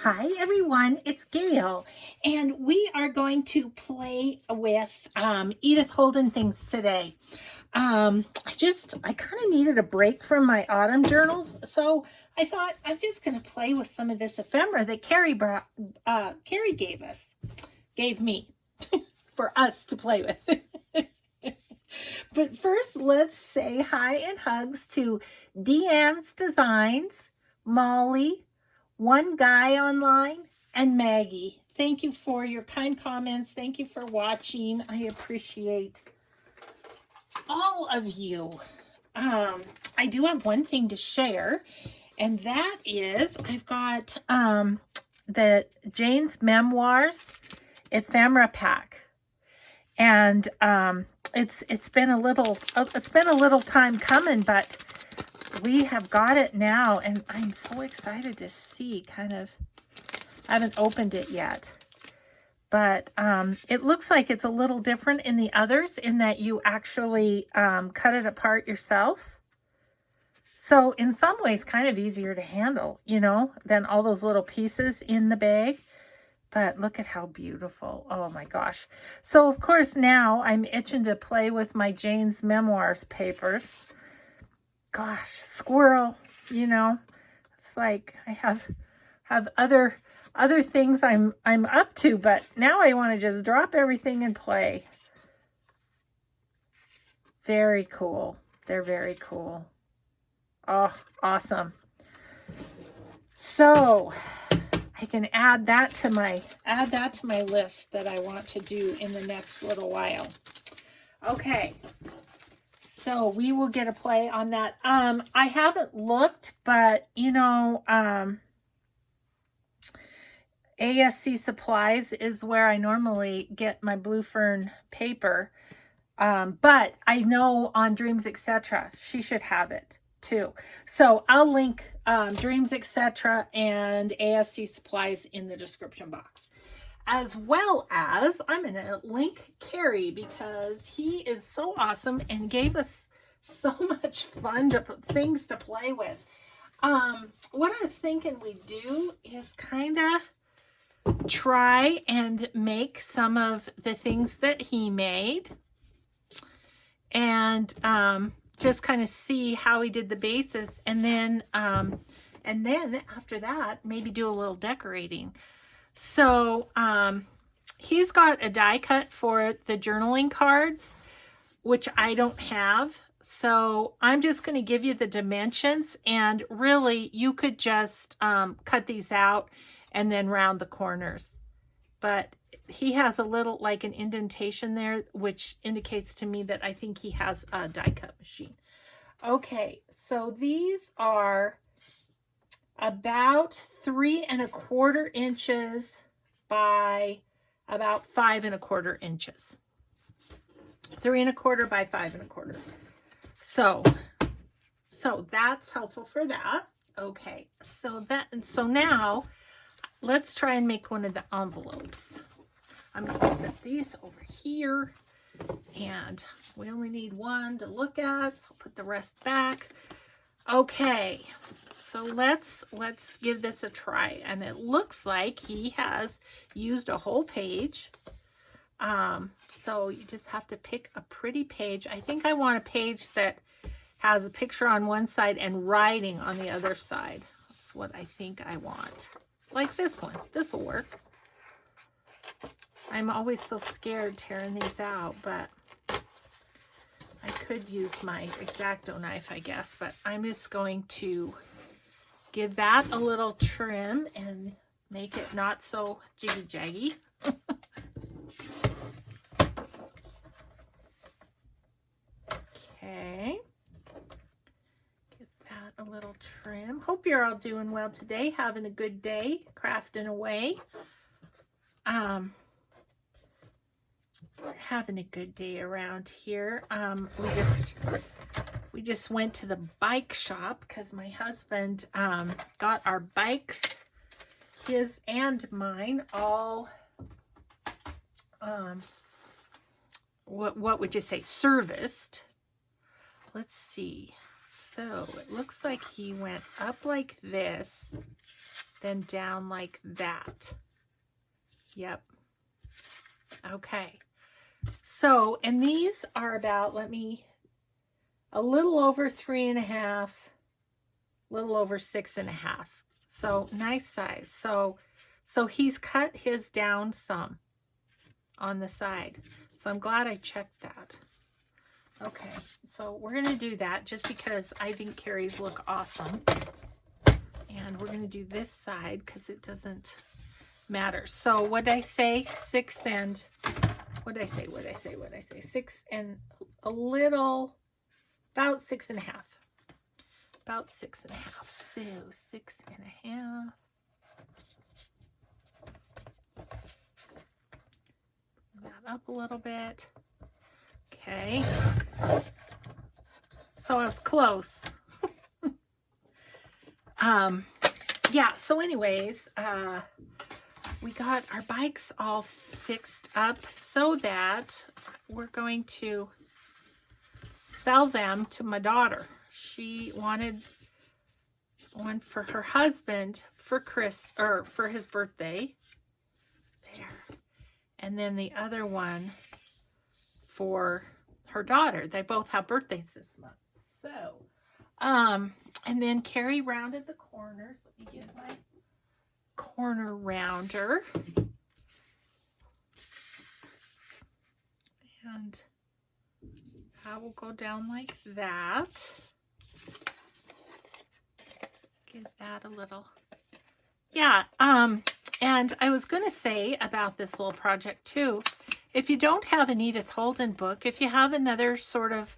Hi everyone, it's Gail, and we are going to play with Edith Holden things today. I kind of needed a break from my autumn journals, so I thought I'm just going to play with some of this ephemera that Ceri gave me for us to play with. But first, let's say hi and hugs to Deanne's Designs, Molly, One Guy Online, and Maggie. Thank you for your kind comments. Thank you for watching. I appreciate all of you. I do have one thing to share, and that is I've got the Jane's Memoirs Ephemera pack, and it's been a little time coming, but we have got it now, and I'm so excited to see. I haven't opened it yet, but it looks like it's a little different in the others in that you actually cut it apart yourself. So in some ways, kind of easier to handle, than all those little pieces in the bag. But look at how beautiful. Oh my gosh. So of course now I'm itching to play with my Jane's Memoirs papers. Gosh, squirrel, it's like I have other things I'm up to, but now I want to just drop everything and play. Very cool. They're very cool. Oh, awesome. So I can add that to my list that I want to do in the next little while. Okay. So we will get a play on that. I haven't looked, but ASC Supplies is where I normally get my Blue Fern paper. But I know on Dreams Etc. she should have it too. So I'll link Dreams Etc. and ASC Supplies in the description box. As well as I'm going to link Ceri because he is so awesome and gave us so much fun things to play with. What I was thinking we'd do is kind of try and make some of the things that he made, and just kind of see how he did the bases, and then after that maybe do a little decorating. So he's got a die cut for the journaling cards, which I don't have. So I'm just going to give you the dimensions, and really you could just cut these out and then round the corners. But he has a little, like an indentation there, which indicates to me that I think he has a die cut machine. Okay, so these are about 3 1/4 inches by about 5 1/4 inches. 3 1/4 by 5 1/4. So that's helpful for that. Okay, so now let's try and make one of the envelopes. I'm going to set these over here, and we only need one to look at, so I'll put the rest back. Okay, so let's give this a try, and it looks like he has used a whole page. So you just have to pick a pretty page. I think I want a page that has a picture on one side and writing on the other side. That's what I think I want. Like this one. This will work. I'm always so scared tearing these out, but I could use my X-Acto knife, I guess, but I'm just going to give that a little trim and make it not so jiggy-jaggy. Okay. Give that a little trim. Hope you're all doing well today, having a good day, crafting away. We're having a good day around here. We just went to the bike shop because my husband got our bikes, his and mine, all what would you say, serviced. Let's see. So it looks like he went up like this then down like that. Yep. Okay. So, and these are about, a little over 3.5, a little over 6.5. So nice size. So he's cut his down some on the side. So I'm glad I checked that. Okay, so we're going to do that just because I think Ceri's look awesome. And we're going to do this side because it doesn't matter. So what did I say? 6 and, what did I say? 6 and a little, about 6.5. About 6.5. So 6.5. That up a little bit. Okay. So I was close. Yeah, so anyways, we got our bikes all fixed up so that we're going to sell them to my daughter. She wanted one for her husband for for his birthday. There. And then the other one for her daughter. They both have birthdays this month. So, and then Ceri rounded the corners. Let me get my corner rounder. And I will go down like that. Give that a little. Yeah, and I was going to say about this little project too, if you don't have an Edith Holden book, if you have another sort of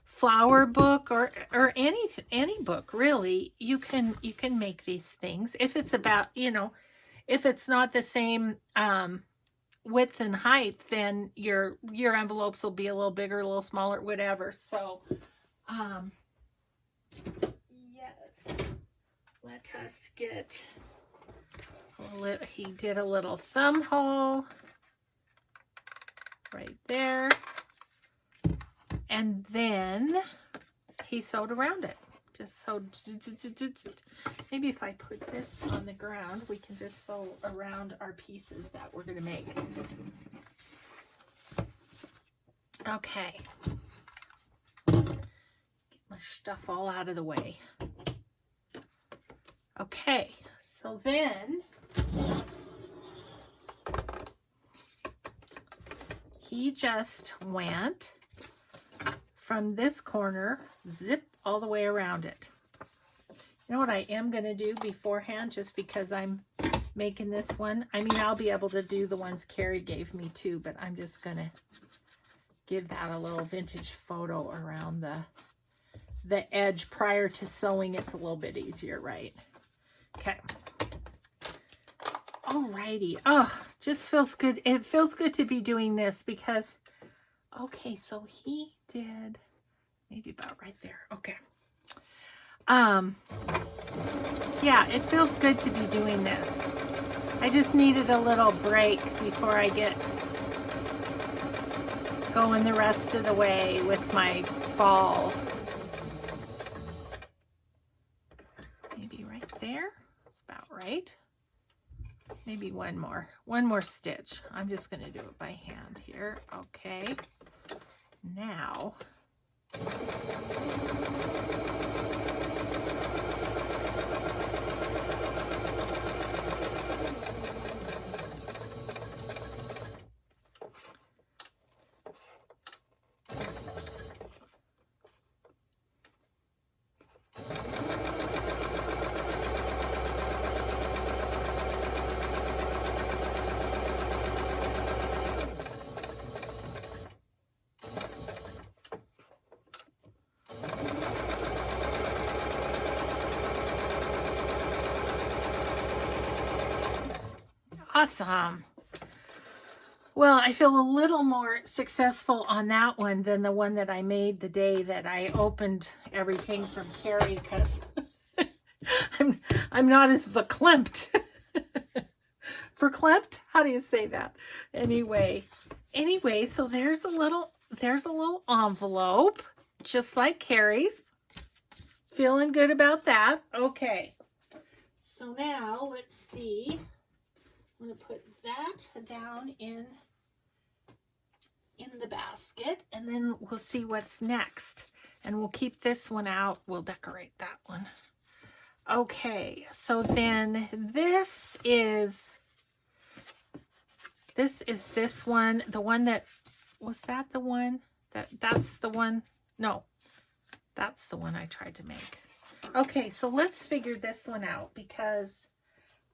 flower book or any book really, you can make these things. If it's about, if it's not the same width and height, then your envelopes will be a little bigger, a little smaller, whatever. So yes, let us get he did a little thumb hole right there, and then he sewed around it. Just sewed. Maybe if I put this on the ground, we can just sew around our pieces that we're going to make. Okay. Get my stuff all out of the way. Okay, so then he just went from this corner, zip all the way around it. You know what I am going to do beforehand, just because I'm making this one? I mean, I'll be able to do the ones Ceri gave me too, but I'm just going to give that a little vintage photo around the edge prior to sewing. It's a little bit easier, right? Okay. Alrighty. Oh, just feels good. It feels good to be doing this because, okay, so he did maybe about right there. Okay. Yeah, it feels good to be doing this. I just needed a little break before I get going the rest of the way with my ball. Maybe right there. That's about right. Maybe one more stitch. I'm just going to do it by hand here. Okay. Now, awesome. Well, I feel a little more successful on that one than the one that I made the day that I opened everything from Ceri, because I'm not as verklempt. Verklempt? How do you say that? Anyway, so there's a little envelope, just like Ceri's. Feeling good about that. Okay. So now let's see. I'm going to put that down in the basket, and then we'll see what's next. And we'll keep this one out. We'll decorate that one. Okay, so then this is this one, the one that, was that the one? That's the one? No, that's the one I tried to make. Okay, so let's figure this one out because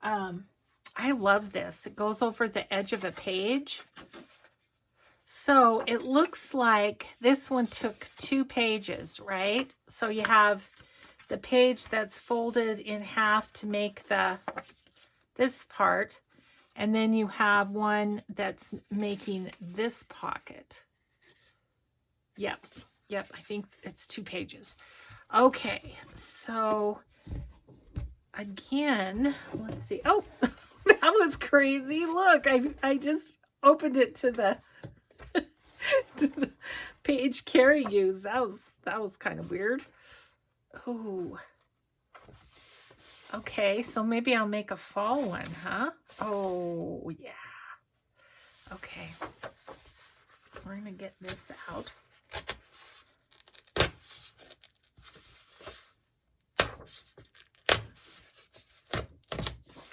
I love this. It goes over the edge of a page. So it looks like this one took 2 pages, right? So you have the page that's folded in half to make this part, and then you have one that's making this pocket. Yep, I think it's 2 pages. Okay, so again, let's see. Oh, that was crazy. Look, I just opened it to the to the page Ceri used. That was kind of weird. Oh. Okay, so maybe I'll make a fall one, huh? Oh, yeah. Okay. We're going to get this out.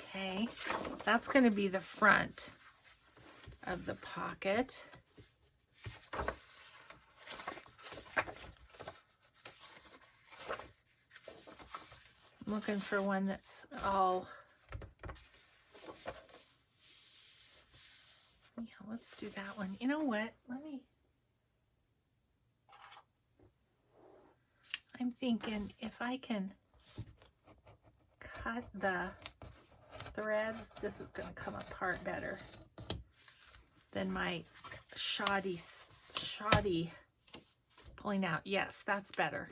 Okay. That's going to be the front of the pocket. I'm looking for one that's all, yeah, let's do that one. You know what? I'm thinking if I can cut the threads, this is going to come apart better than my shoddy pulling out. Yes, that's better.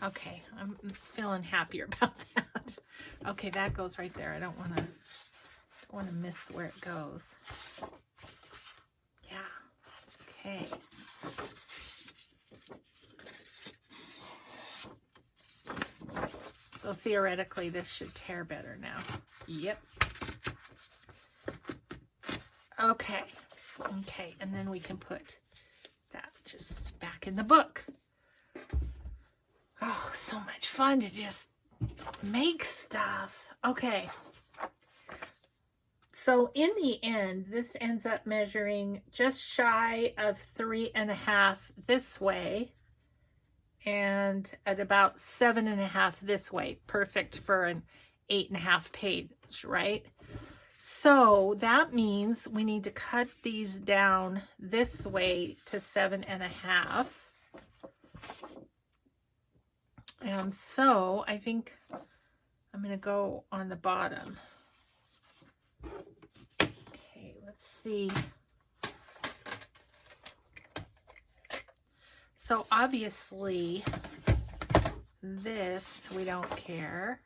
Okay, I'm feeling happier about that. Okay, that goes right there. I don't want to miss where it goes. Yeah. Okay. So theoretically, this should tear better now. Yep. Okay. Okay, and then we can put that just back in the book. Oh, so much fun to just make stuff. Okay. So in the end, this ends up measuring just shy of 3.5 this way and at about 7.5 this way. Perfect for an 8.5 page, right? So that means we need to cut these down this way to 7.5. And so I think I'm going to go on the bottom. Okay, let's see. So obviously this, we don't care.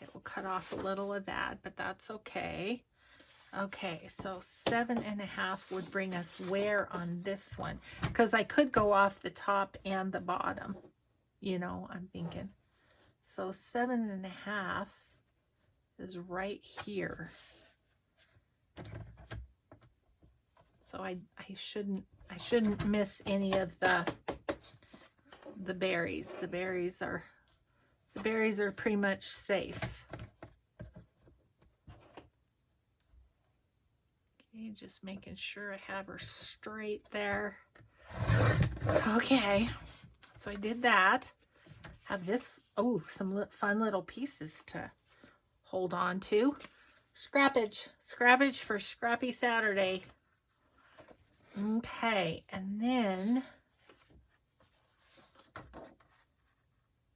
It will cut off a little of that, but that's okay. Okay, so 7.5 would bring us where on this one? Because I could go off the top and the bottom. You know, I'm thinking. So 7.5 is right here. So I shouldn't miss any of the berries. The berries are pretty much safe. Okay, just making sure I have her straight there. Okay. So I did that. Have this, oh, some fun little pieces to hold on to. Scrappage for Scrappy Saturday. Okay, and then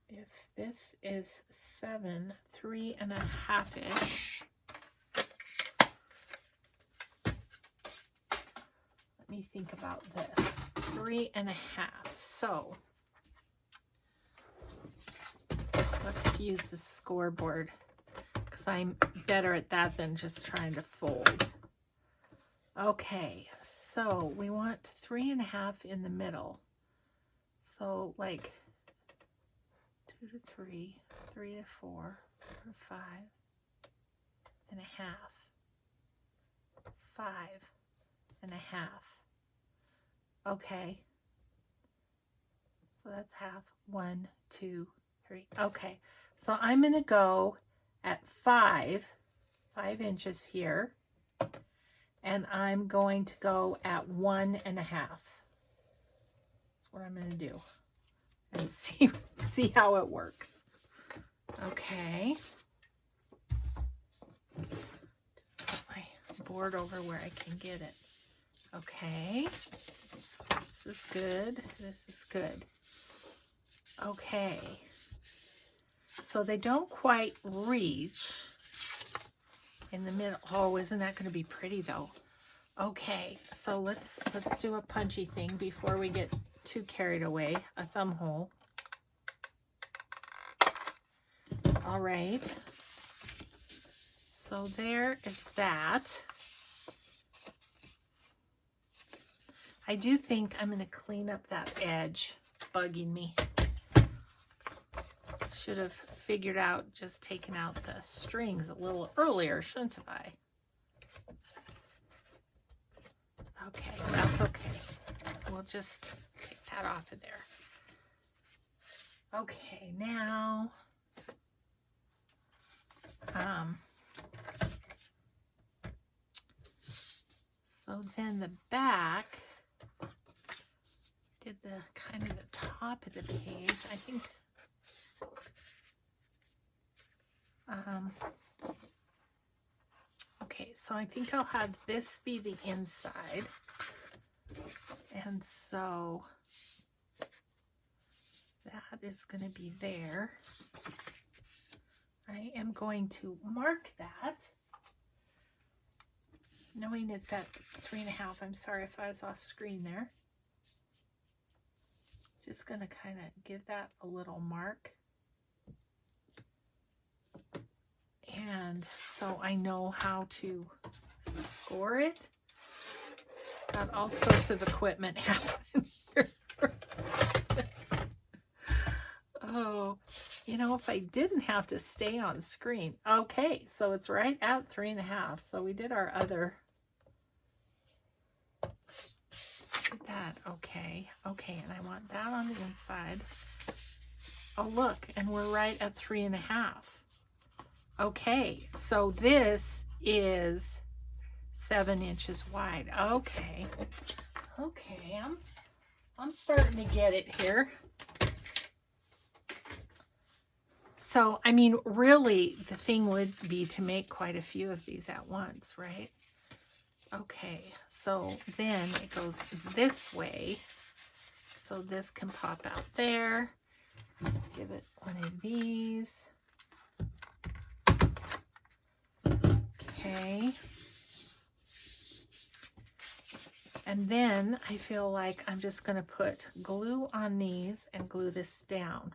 if this is 7, 3.5-ish. Let me think about this. 3.5. So let's use the scoreboard because I'm better at that than just trying to fold. Okay, so we want 3.5 in the middle. So like 2 to 3, 3 to 4, 4 to 5, and a half, 5 and a half. Okay, so that's half. 1, 2, 3. Okay, so I'm going to go at 5 inches here, and I'm going to go at 1 and a half. That's what I'm going to do, and see how it works. Okay, just put my board over where I can get it. Okay, this is good. This is good. Okay, so they don't quite reach in the middle. Oh, isn't that going to be pretty though? Okay, so let's do a punchy thing before we get too carried away. A thumb hole. All right, so there is that. I do think I'm going to clean up that edge bugging me. Should have figured out just taking out the strings a little earlier, shouldn't I? Okay, that's okay. We'll just take that off of there. Okay, now so then the back did the kind of the top of the page. I think okay, so I think I'll have this be the inside, and so that is going to be there. I am going to mark that, knowing it's at 3 1/2. I'm sorry if I was off screen there. Just going to kind of give that a little mark. And so I know how to score it. Got all sorts of equipment happening here. Oh, you know, if I didn't have to stay on screen. Okay, so it's right at 3 1/2. So we did our other. Look at that. Okay, okay, and I want that on the inside. Oh, look, and we're right at 3 1/2. Okay, so this is 7 inches wide. Okay, okay, I'm starting to get it here. So, I mean, really, the thing would be to make quite a few of these at once, right? Okay, so then it goes this way. So this can pop out there. Let's give it one of these. Okay. And then I feel like I'm just going to put glue on these and glue this down,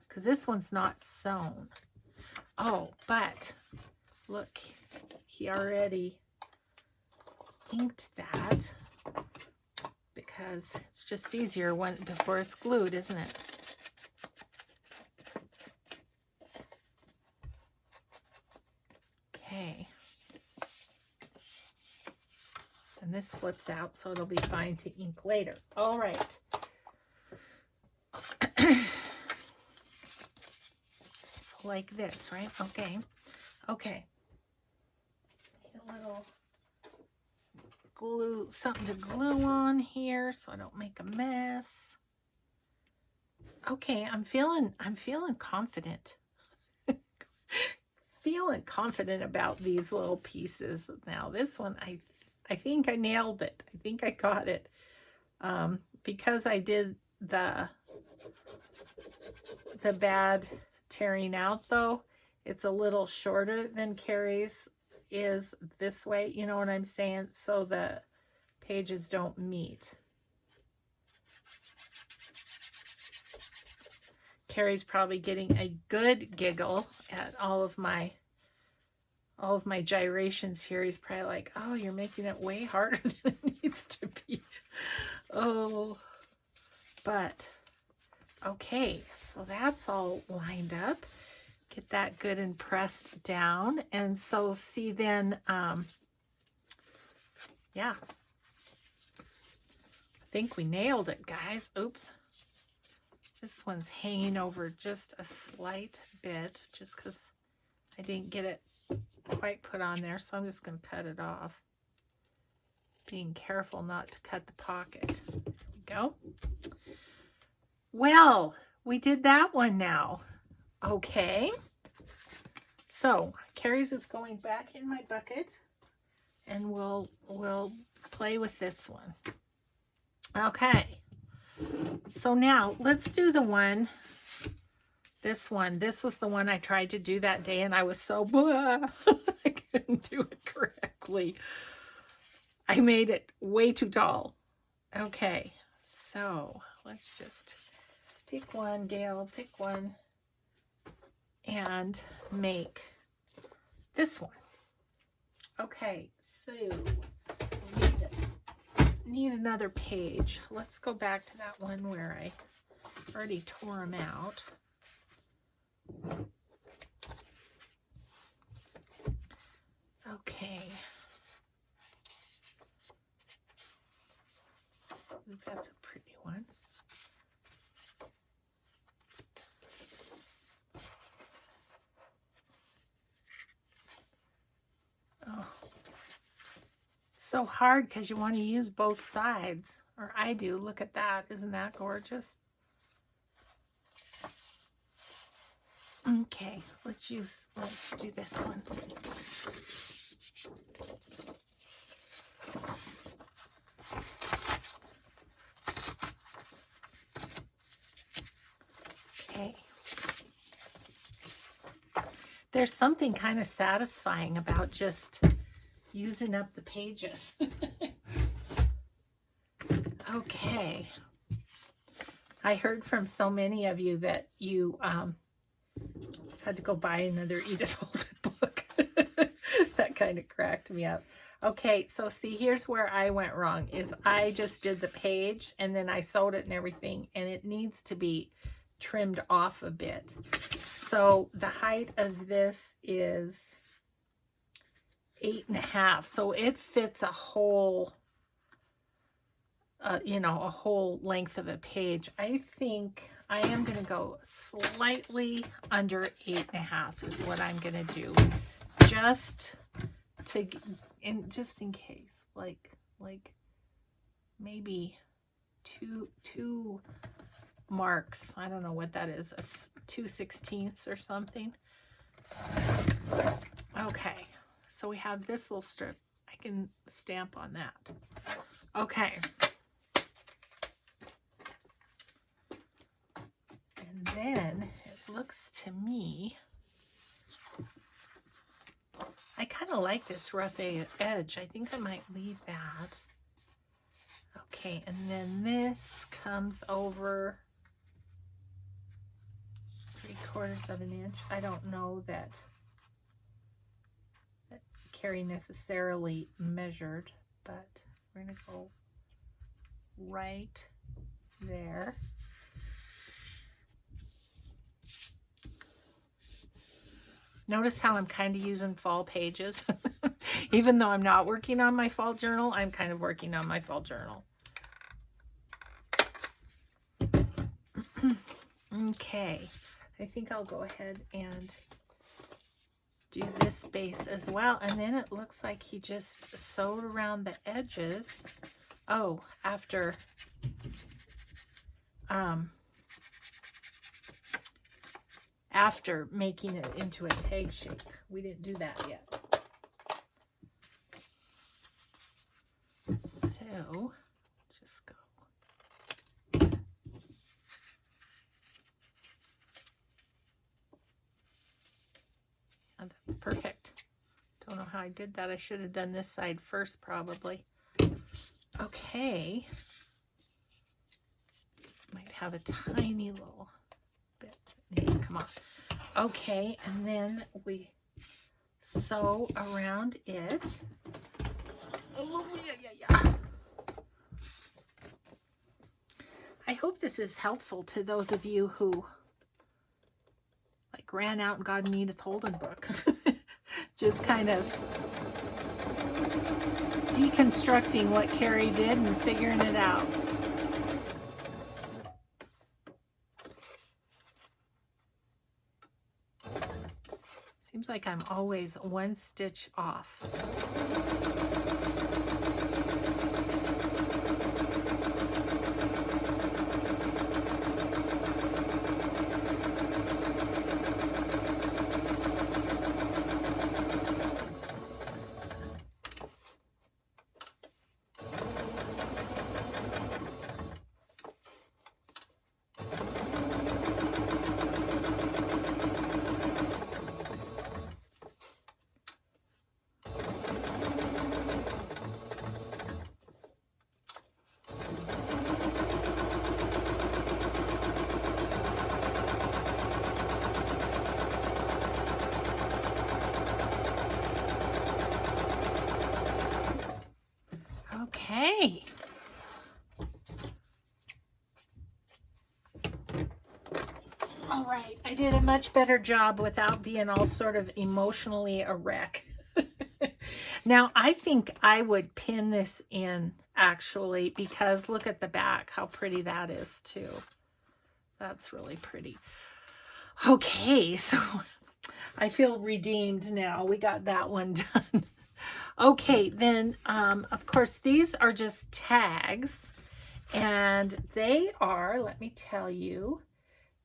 because this one's not sewn. Oh, but look, he already inked that, because it's just easier when before it's glued, isn't it? Okay. And this flips out, so it'll be fine to ink later. All right. So like this, right? Okay. Okay. Need a little glue, something to glue on here so I don't make a mess. Okay, I'm feeling confident. Feeling confident about these little pieces. Now this one, I think I nailed it. I think I got it. Because I did the bad tearing out though, it's a little shorter than Ceri's is this way. You know what I'm saying? So the pages don't meet. Ceri's probably getting a good giggle at all of my gyrations here. He's probably like, oh, you're making it way harder than it needs to be. Oh, but okay, so that's all lined up. Get that good and pressed down. And so see then, yeah. I think we nailed it, guys. Oops. This one's hanging over just a slight bit, just because I didn't get it quite put on there. So I'm just going to cut it off. Being careful not to cut the pocket. There we go. Well, we did that one now. Okay. So Ceri's is going back in my bucket, and we'll play with this one. Okay. So now let's do the one. This one. This was the one I tried to do that day, and I was so blah. I couldn't do it correctly. I made it way too tall. Okay. So let's just pick one, Gail. Pick one. And make this one. Okay, so need another page. Let's go back to that one where I already tore them out. Okay. Ooh, that's a pretty one. Oh, so hard because you want to use both sides, or I do. Look at that. Isn't that gorgeous? Okay, let's do this one. Okay. There's something kind of satisfying about just using up the pages. Okay. I heard from so many of you that you had to go buy another Edith Holden book. That kind of cracked me up. Okay, so see, here's where I went wrong, is I just did the page and then I sewed it and everything, and it needs to be trimmed off a bit. So the height of this is 8.5, so it fits a whole, you know, a whole length of a page. I think I am going to go slightly under 8.5 is what I'm going to do, just in case, like maybe two marks. I don't know what that is, 2/16 or something. Okay, so we have this little strip. I can stamp on that. Okay. And then it looks to me, I kind of like this rough edge. I think I might leave that. Okay, and then this comes over 3/4 of an inch. I don't know that Ceri necessarily measured, but we're going to go right there. Notice how I'm kind of using fall pages. Even though I'm not working on my fall journal, I'm kind of working on my fall journal. Okay, I think I'll go ahead and do this base as well. And then it looks like he just sewed around the edges. Oh, after making it into a tag shape. We didn't do that yet. So just go. Oh, that's perfect. Don't know how I did that. I should have done this side first, probably. Okay. Might have a tiny little bit that needs to come off. Okay, and then we sew around it. Oh, yeah. I hope this is helpful to those of you who like ran out and got an Edith Holden book. Just kind of deconstructing what Ceri did and figuring it out. Seems like I'm always one stitch off. Okay. All right, I did a much better job without being all sort of emotionally a wreck. Now, I think I would pin this in, actually, because look at the back, how pretty that is, too. That's really pretty. Okay, so I feel redeemed now. We got that one done. Okay, then, of course, these are just tags, and they are, let me tell you,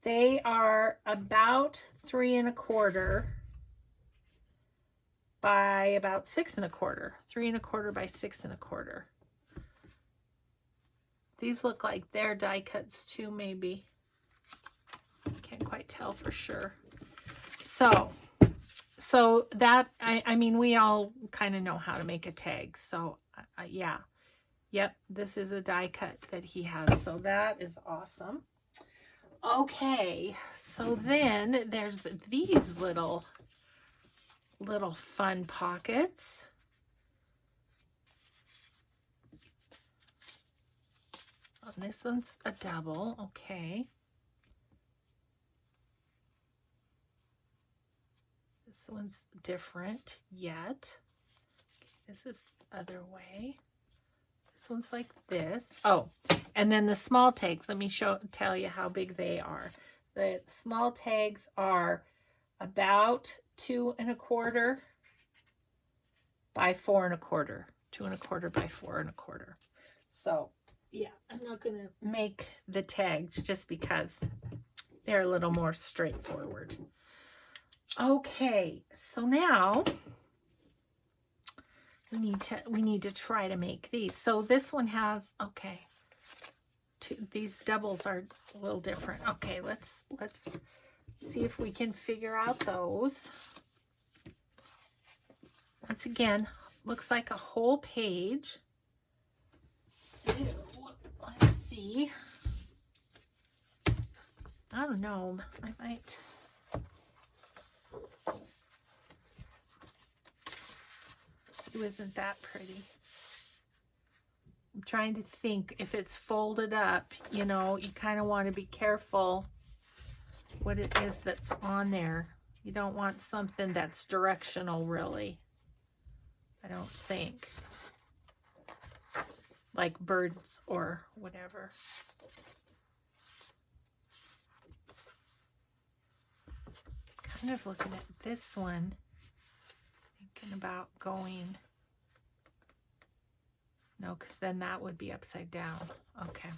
they are about 3 1/4 by about 6 1/4. 3 1/4 by 6 1/4. These look like they're die cuts too, maybe. Can't quite tell for sure. So that, I mean, we all kind of know how to make a tag. So yeah, yep, this is a die cut that he has. So that is awesome. Okay, so then there's these little fun pockets. And this one's a double, okay. This one's different yet. This is the other way. This one's like this. Oh, and then the small tags. Let me tell you how big they are. The small tags are about 2 1/4 by 4 1/4. 2 1/4 by 4 1/4. So yeah, I'm not gonna make the tags just because they're a little more straightforward. Okay, so now we need to try to make these. So this one has, okay, these doubles are a little different. Okay, let's see if we can figure out those. Once again, looks like a whole page. So let's see. I don't know. I might. It wasn't that pretty. I'm trying to think if it's folded up, you know, you kind of want to be careful what it is that's on there. You don't want something that's directional, really. I don't think. Like birds or whatever. Kind of looking at this one, thinking about going, no, because then that would be upside down. Okay.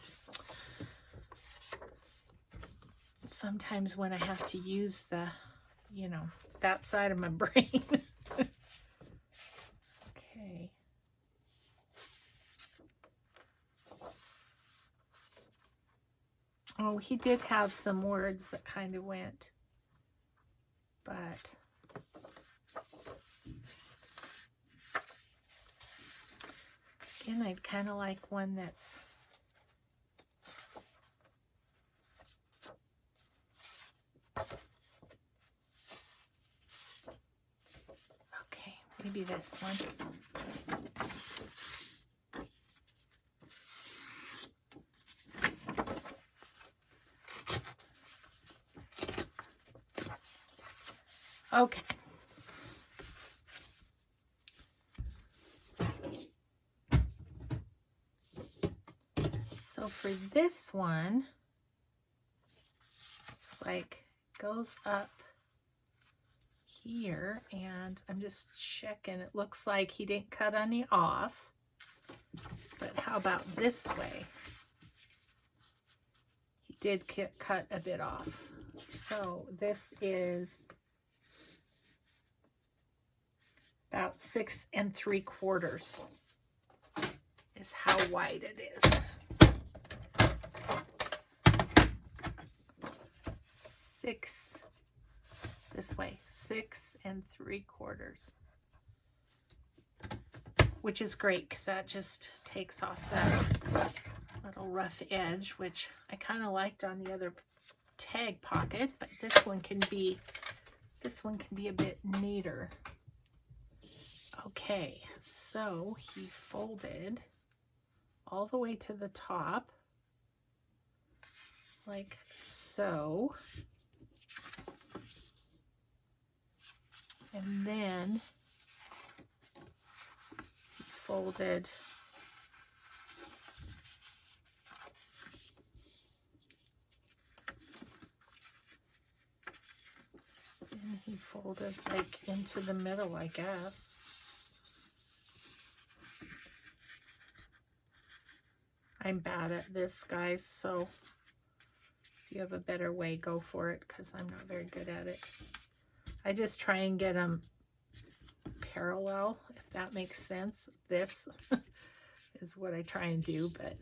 Sometimes when I have to use the, you know, that side of my brain. Okay. Oh, he did have some words that kind of went, but again, I'd kind of like one that's okay, maybe this one. Okay. So for this one, it's like goes up here, and I'm just checking. It looks like he didn't cut any off, but how about this way? He did cut a bit off. So this is about 6 3/4 is how wide it is. 6 this way, 6 3/4, which is great because that just takes off that little rough edge, which I kind of liked on the other tag pocket, but this one can be a bit neater. Okay, so he folded all the way to the top like so, and then he folded like into the middle, I guess. I'm bad at this, guys, so if you have a better way, go for it, because I'm not very good at it. I just try and get them parallel, if that makes sense. This is what I try and do, but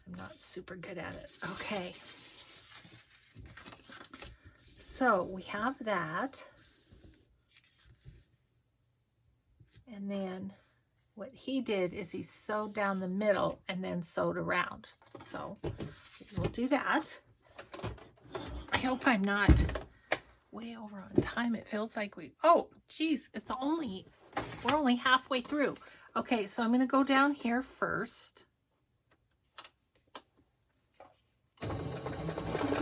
I'm not super good at it. Okay. So we have that. And then what he did is he sewed down the middle and then sewed around. So we'll do that. I hope I'm not way over on time. It feels like oh geez, we're only halfway through. Okay, so I'm going to go down here first.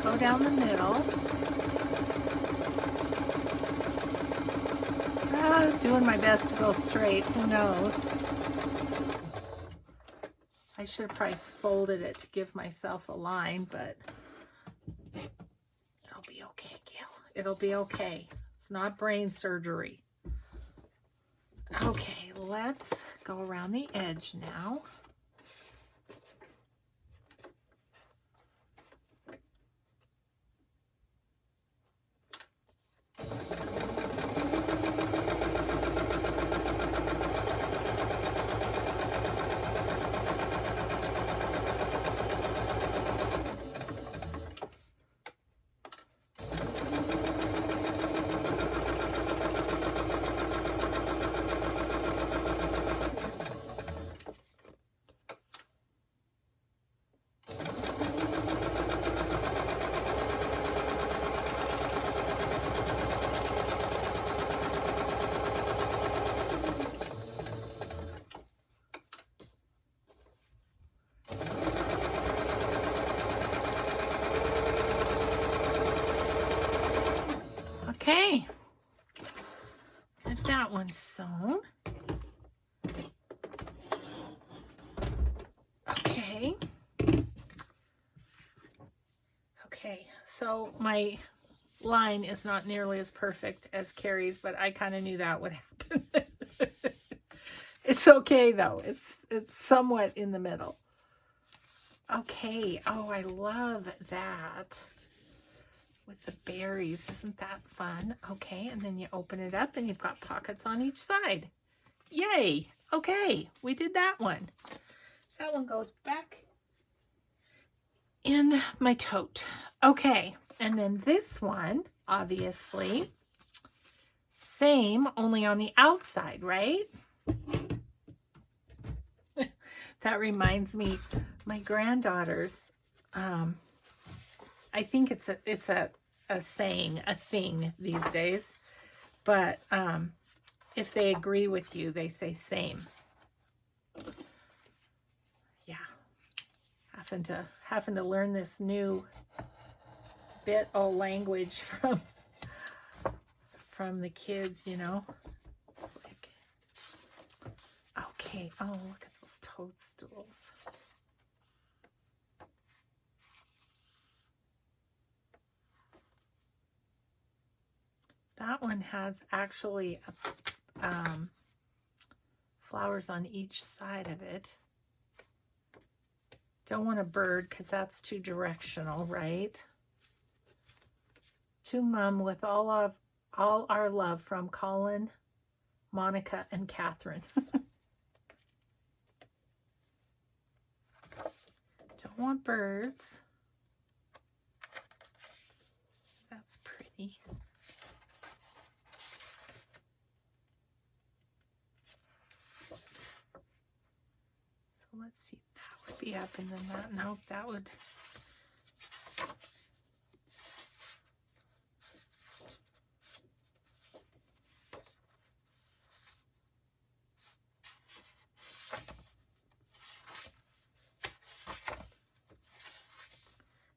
Go down the middle. Doing my best to go straight. Who knows? I should have probably folded it to give myself a line, but it'll be okay, Gail. It'll be okay. It's not brain surgery. Okay, let's go around the edge now. Okay, got that one sewn. Okay. Okay, so my line is not nearly as perfect as Ceri's, but I kind of knew that would happen. It's okay though. It's somewhat in the middle. Okay. Oh, I love that. With the berries. Isn't that fun? Okay, and then you open it up and you've got pockets on each side. Yay! Okay, we did that one. That one goes back in my tote. Okay, and then this one, obviously, same, only on the outside, right? That reminds me, my granddaughters, I think it's a saying, a thing these days, but if they agree with you, they say same. Yeah, having to learn this new bit of language from the kids, you know. It's like, okay, oh, look at those toadstools. That one has actually flowers on each side of it. Don't want a bird because that's too directional, right? To Mom with all our love from Colin, Monica, and Catherine. Don't want birds. That's pretty. So let's see, that would be up, and then that, no, that would.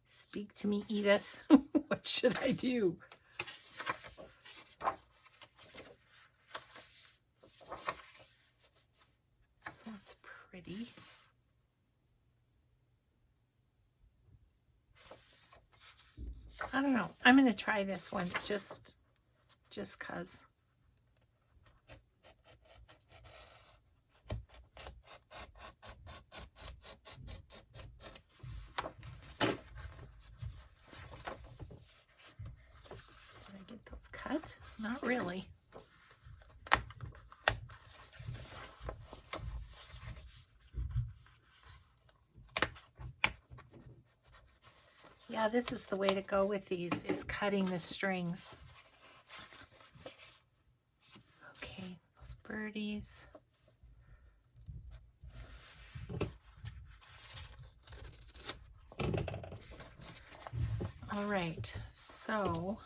Speak to me, Edith. What should I do? So that's pretty. I don't know. I'm going to try this one just 'cause. Cut? Not really. Yeah, this is the way to go with these, is cutting the strings. Okay, those birdies. All right, so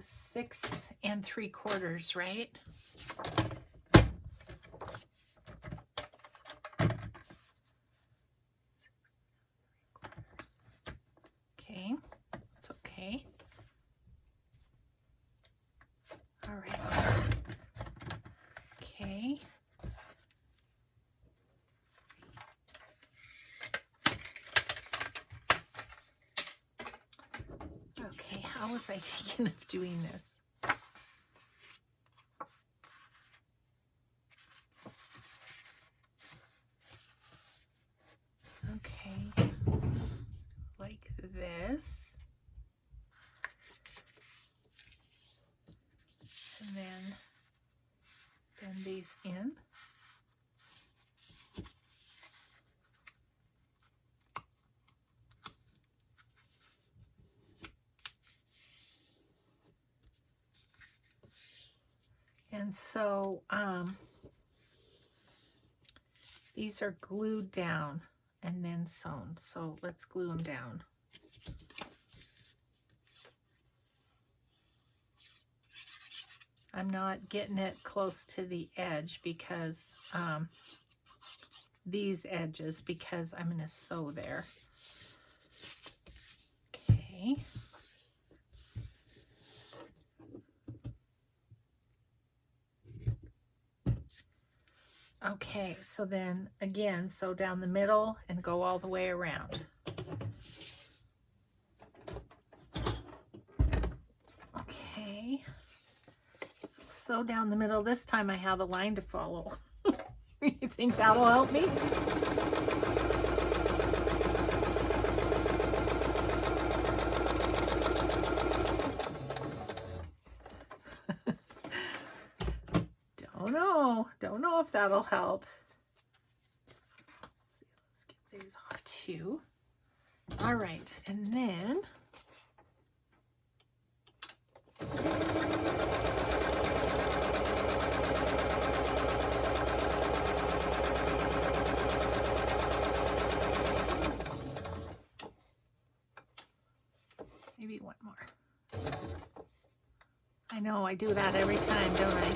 6 3/4, right? Okay, that's okay. All right. Okay. Okay, how was I thinking of doing this? Okay, like this. And then bend these in. And so these are glued down and then sewn. So let's glue them down. I'm not getting it close to the edge because these edges, because I'm going to sew there. Okay. Okay, so then again, sew down the middle and go all the way around. Okay, so sew down the middle. This time I have a line to follow. You think that'll help me? Don't know if that'll help. Let's see, let's get these off too. All right, and then maybe one more. I know I do that every time, don't I?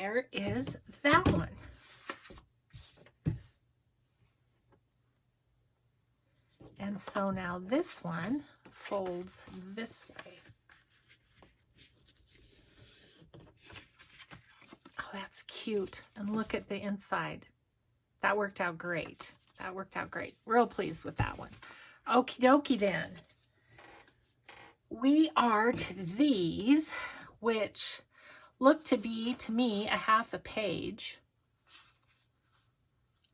there is that one. And so now this one folds this way. Oh, that's cute. And look at the inside. That worked out great. That worked out great. Real pleased with that one. Okie dokie then. We are to these, which look to be, to me, a half a page.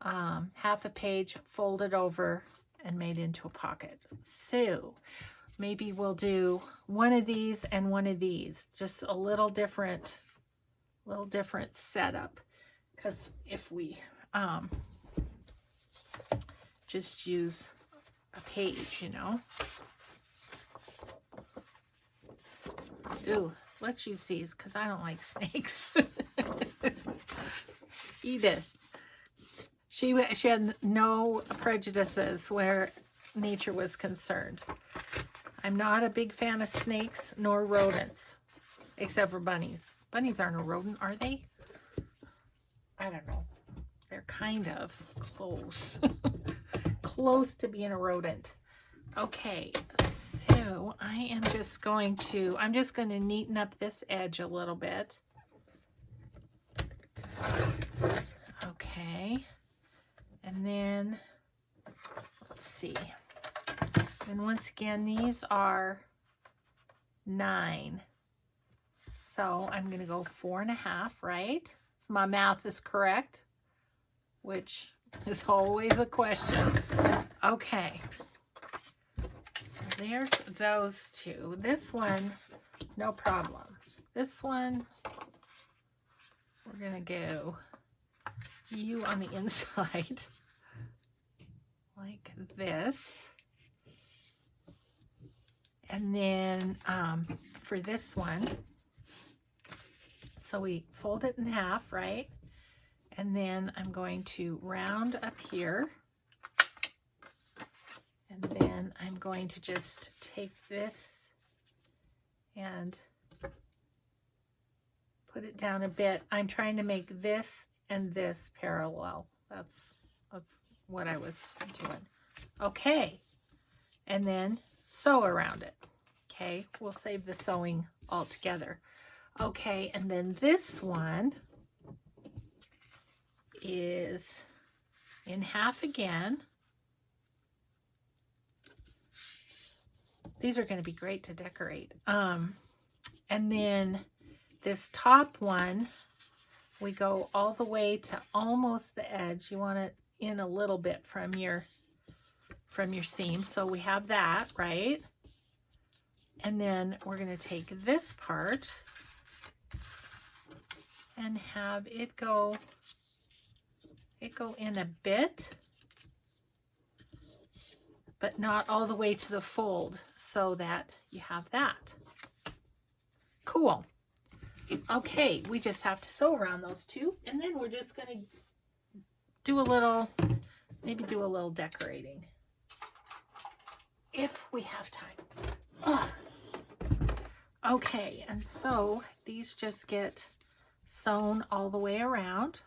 Half a page folded over and made into a pocket. So maybe we'll do one of these and one of these. Just a little different setup. Because if we just use a page, you know. Ooh, let's use these because I don't like snakes. Edith, she had no prejudices where nature was concerned. I'm not a big fan of snakes nor rodents, except for bunnies. Bunnies aren't a rodent, are they? I don't know. They're kind of close. Close to being a rodent. Okay, so I'm just going to neaten up this edge a little bit. Okay, and then let's see. And once again, these are 9. So I'm going to go 4.5, right? If my math is correct, which is always a question. Okay. So there's those two. This one, no problem. This one, we're going to go you on the inside like this. And then for this one, so we fold it in half, right? And then I'm going to round up here. And then I'm going to just take this and put it down a bit. I'm trying to make this and this parallel. That's what I was doing. Okay. And then sew around it. Okay. We'll save the sewing altogether. Okay. And then this one is in half again. These are going to be great to decorate. And then this top one, we go all the way to almost the edge. You want it in a little bit from your seam. So we have that, right? And then we're going to take this part and have it go in a bit, but not all the way to the fold, so that you have that. Cool. Okay, we just have to sew around those two, and then we're just going to do a little, maybe do a little decorating, if we have time. Ugh. Okay, and so these just get sewn all the way around.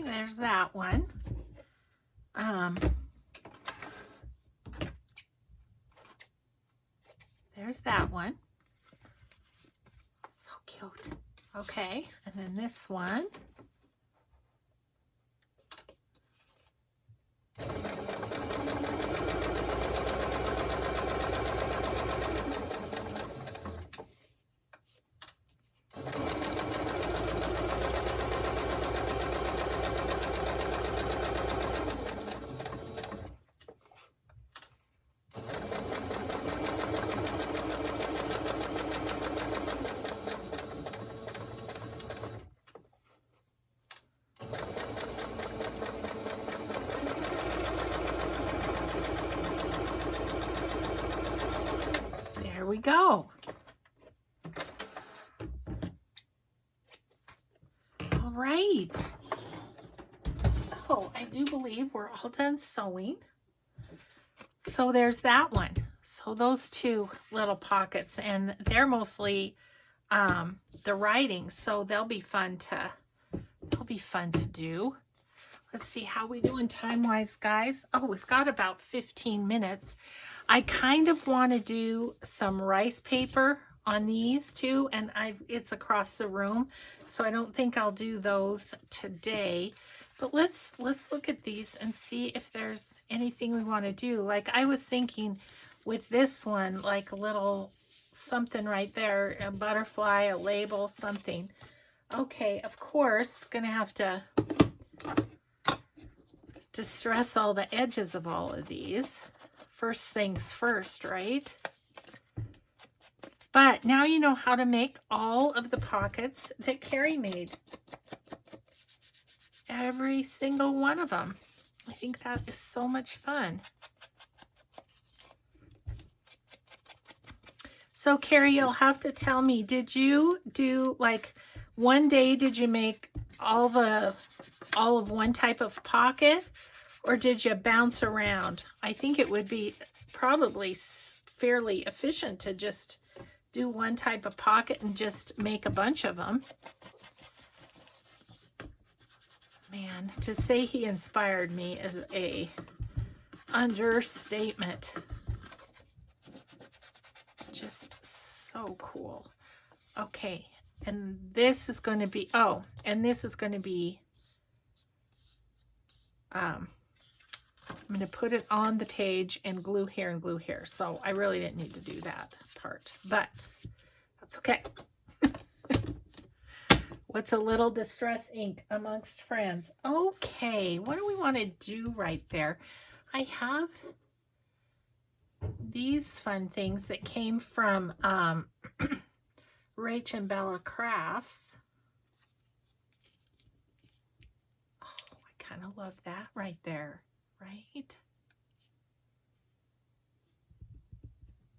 There's that one. There's that one. So cute. Okay, and then this one. go. All right. So I do believe we're all done sewing. So there's that one. So those two little pockets, and they're mostly the writing, so they'll be fun to do. Let's see how we doing time-wise, guys. Oh, we've got about 15 minutes. I kind of want to do some rice paper on these too, and it's across the room, so I don't think I'll do those today. But let's look at these and see if there's anything we want to do. Like I was thinking with this one, like a little something right there, a butterfly, a label, something. Okay, of course, gonna have to distress all the edges of all of these. First things first, right? But now you know how to make all of the pockets that Ceri made. Every single one of them. I think that is so much fun. So Ceri, you'll have to tell me, did you do like one day, did you make all of one type of pocket, or did you bounce around? I think it would be probably fairly efficient to just do one type of pocket and just make a bunch of them. Man, to say he inspired me is a understatement. Just so cool. Okay, and this is going to be, oh, and this is going to be, I'm going to put it on the page and glue here and glue here. So I really didn't need to do that part, but that's okay. What's a little distress ink amongst friends? Okay, what do we want to do right there? I have these fun things that came from Rach and Bella Crafts. Oh, I kind of love that right there, right?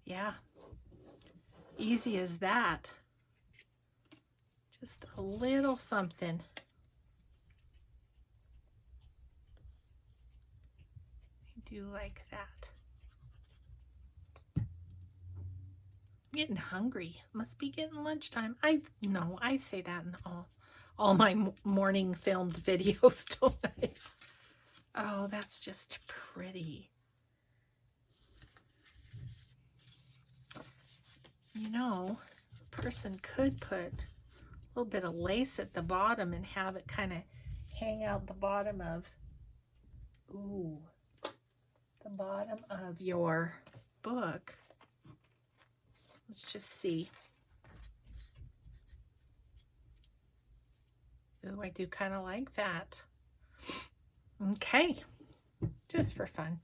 Yeah, easy as that. Just a little something. I do like that. I'm getting hungry. Must be getting lunchtime. I know I say that in all my morning filmed videos, don't I? Oh, that's just pretty. You know, a person could put a little bit of lace at the bottom and have it kind of hang out the bottom of, ooh, the bottom of your book. Let's just see. Ooh, I do kind of like that. Okay, just for fun.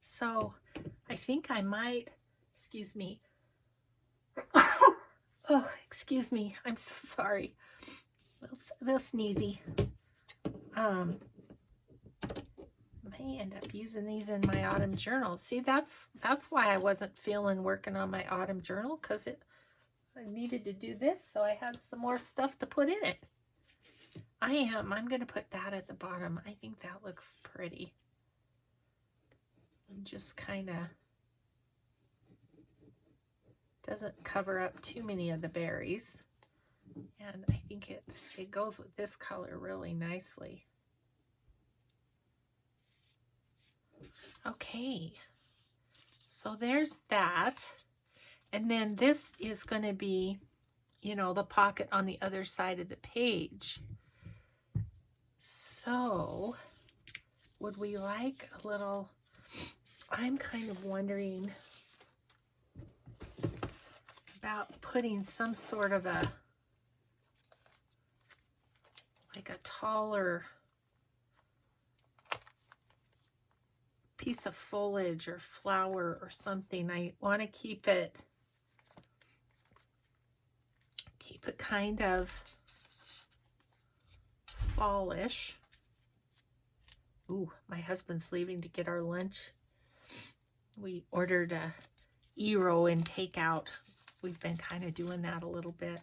So I think I might, excuse me. Oh, excuse me. I'm so sorry. A little sneezy. May end up using these in my autumn journal. See, that's why I wasn't feeling working on my autumn journal, because I needed to do this, so I had some more stuff to put in it. I'm going to put that at the bottom. I think that looks pretty. And just kind of doesn't cover up too many of the berries. And I think it goes with this color really nicely. Okay, so there's that. And then this is going to be, you know, the pocket on the other side of the page. So would we like a little, I'm kind of wondering about putting some sort of a, like a taller piece of foliage or flower or something. I want to keep it kind of fallish. Ooh, my husband's leaving to get our lunch. We ordered Eero and takeout. We've been kind of doing that a little bit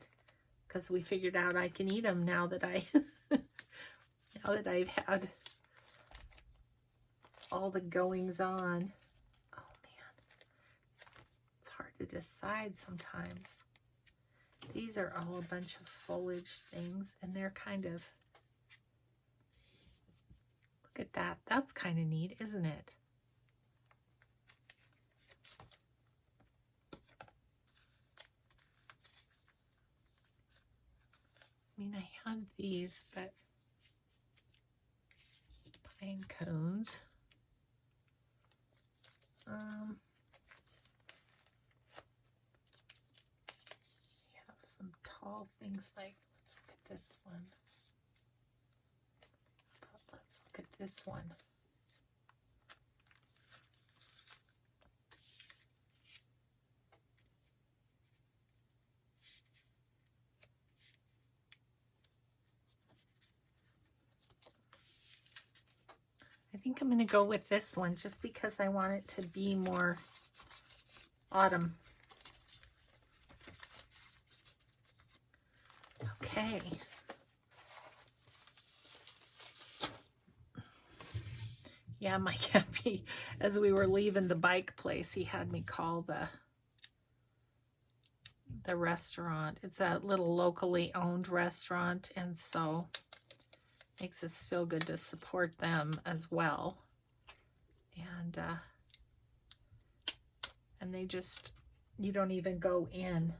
because we figured out I can eat them now that now that I've had all the goings on. Oh man, it's hard to decide sometimes. These are all a bunch of foliage things, and they're kind of, look at that. That's kind of neat, isn't it? I mean, I have these, but pine cones. Some tall things like, let's look at this one. Let's look at this one. I think I'm going to go with this one just because I want it to be more autumn. Okay. Yeah, my Cappy, as we were leaving the bike place, he had me call the restaurant. It's a little locally owned restaurant, and so makes us feel good to support them as well. And they just, you don't even go in.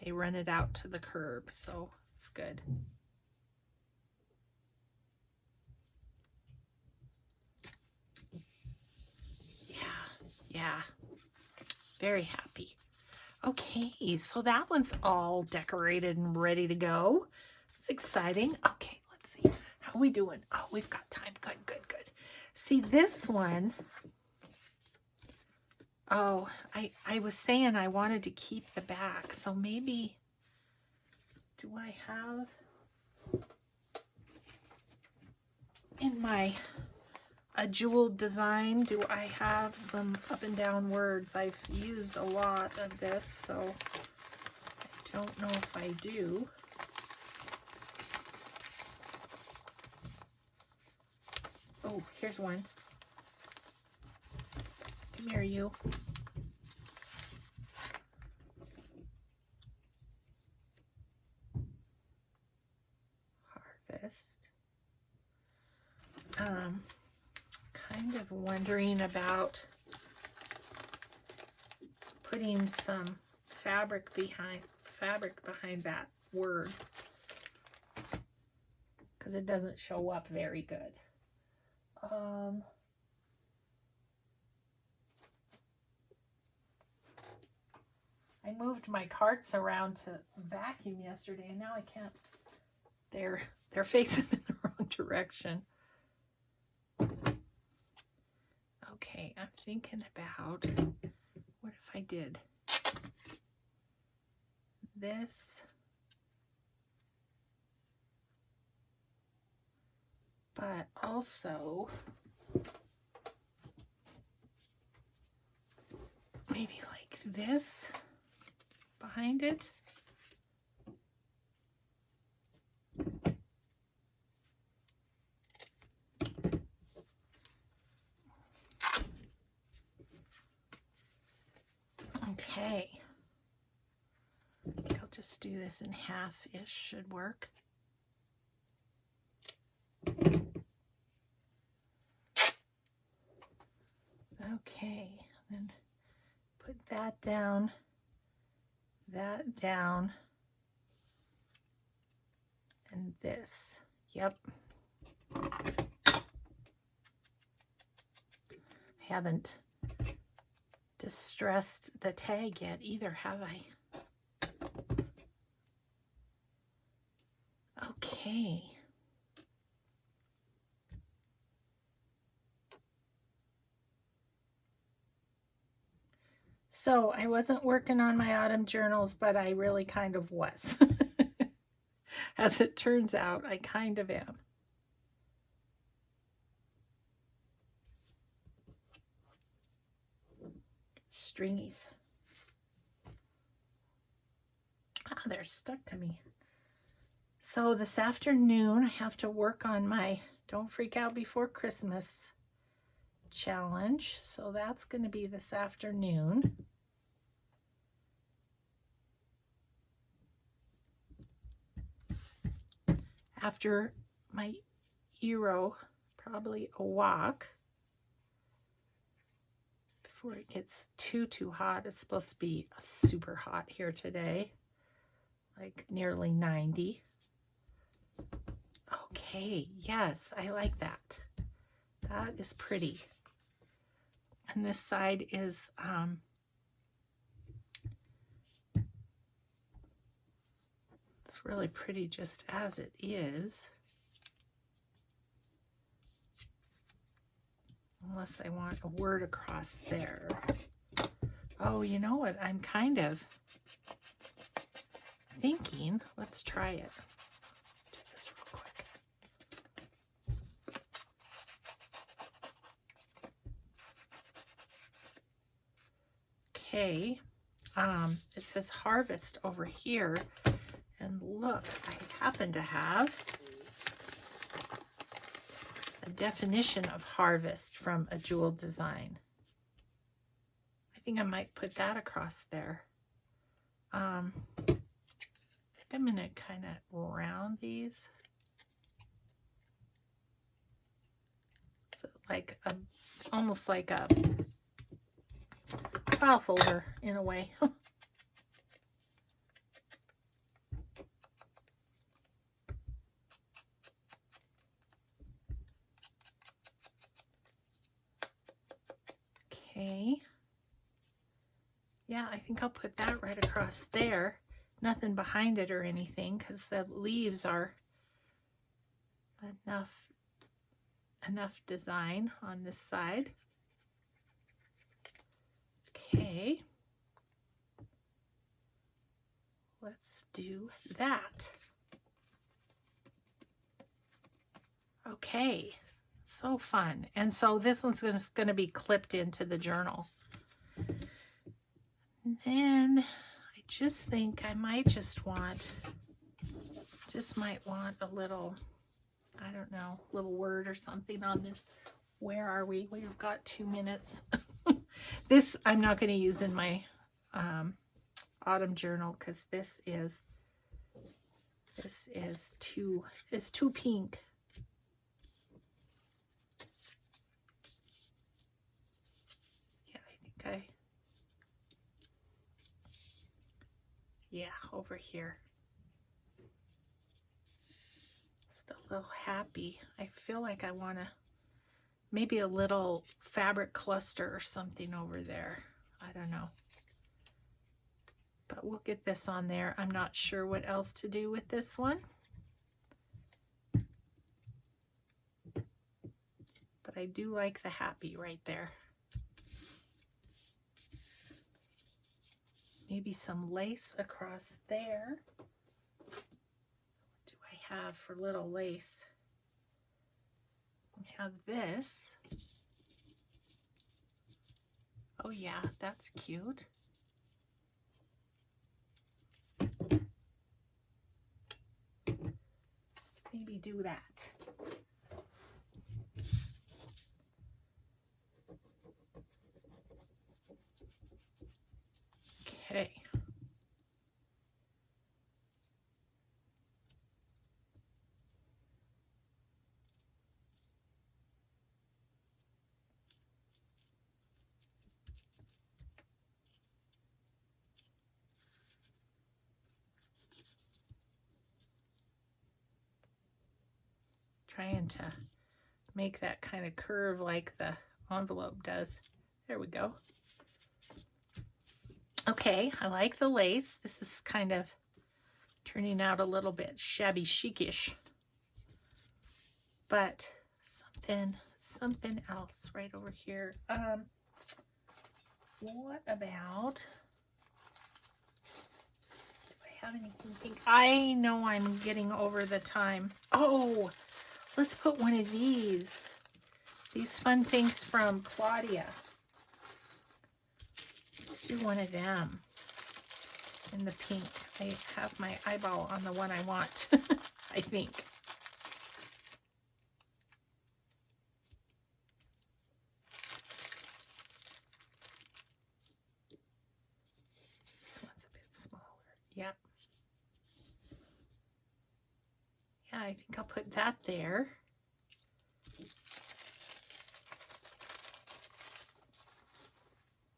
They run it out to the curb, so it's good. Yeah, very happy. Okay, so that one's all decorated and ready to go. It's exciting. Okay, let's see. How are we doing? Oh, we've got time. Good, good, good. See, this one, oh, I was saying I wanted to keep the back, so maybe, do I have in my a jeweled design, do I have some up and down words? I've used a lot of this, so I don't know if I do. Oh, here's one. Come here, you. Harvest. Kind of wondering about putting some fabric behind that word because it doesn't show up very good. I moved my carts around to vacuum yesterday, and now I can't. They're facing in the wrong direction. Okay, I'm thinking about, what if I did this, but also maybe like this behind it. Okay, I'll just do this in half-ish, should work. Okay, then put that down, and this. Yep. I haven't distressed the tag yet either, have I? Okay. So I wasn't working on my autumn journals, but I really kind of was. As it turns out, I kind of am. stringies. Ah, they're stuck to me. So this afternoon, I have to work on my Don't Freak Out Before Christmas challenge. So that's going to be this afternoon. After my Eero, probably a walk. Before it gets too hot. It's supposed to be super hot here today. Like nearly 90. Okay, yes, I like that. That is pretty. And this side is it's really pretty just as it is. Unless I want a word across there. Oh, you know what? I'm kind of thinking, let's try it. Do this real quick. Okay, it says harvest over here, and look, I happen to have a definition of harvest from a jewel design. I think I might put that across there. I'm gonna kind of round these. So like a, almost like a file folder in a way. Okay. Yeah, I think I'll put that right across there. Nothing behind it or anything, because the leaves are enough design on this side. Okay. Let's do that. Okay. So fun. And so this one's just going to be clipped into the journal. And then I just think I might might want a little, I don't know, little word or something on this. Where are we? We've got 2 minutes. This I'm not going to use in my autumn journal because this is too pink. Yeah, yeah, over here. Just a little happy. I feel like I want to maybe a little fabric cluster or something over there. I don't know. But we'll get this on there. I'm not sure what else to do with this one. But I do like the happy right there. Maybe some lace across there. What do I have for little lace? I have this. Oh yeah, that's cute. Let's maybe do that. Okay. Trying to make that kind of curve like the envelope does. There we go. Okay, I like the lace. This is kind of turning out a little bit shabby chic-ish. But something else right over here. What about, do I have anything pink? I know I'm getting over the time. Oh, let's put one of these fun things from Claudia. Let's do one of them in the pink. I have my eyeball on the one I want, I think. This one's a bit smaller. Yep. Yeah, I think I'll put that there.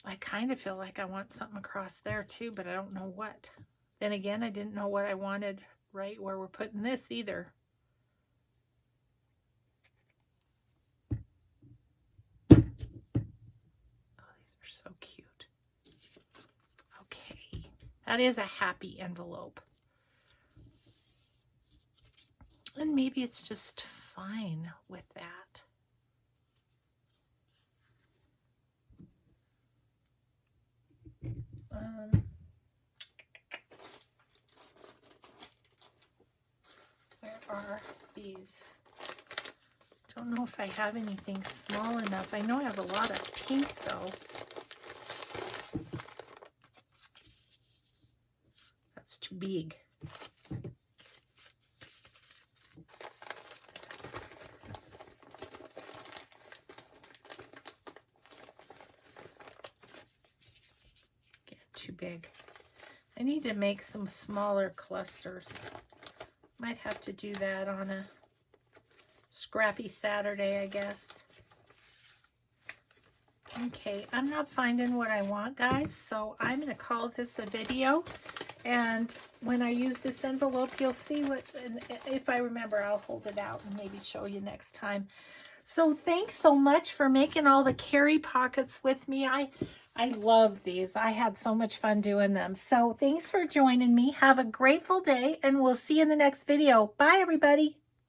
I kind of feel like I want something across there too, but I don't know what. Then again, I didn't know what I wanted right where we're putting this either. Oh, these are so cute. Okay, that is a happy envelope. And maybe it's just fine with that. Where are these? Don't know if I have anything small enough. I know I have a lot of pink though. That's too big. Too big. I need to make some smaller clusters. Might have to do that on a scrappy Saturday, I guess. Okay, I'm not finding what I want, guys, so I'm going to call this a video. And when I use this envelope, you'll see what, and if I remember, I'll hold it out and maybe show you next time. So thanks so much for making all the carry pockets with me. I love these. I had so much fun doing them. So thanks for joining me. Have a grateful day, and we'll see you in the next video. Bye, everybody.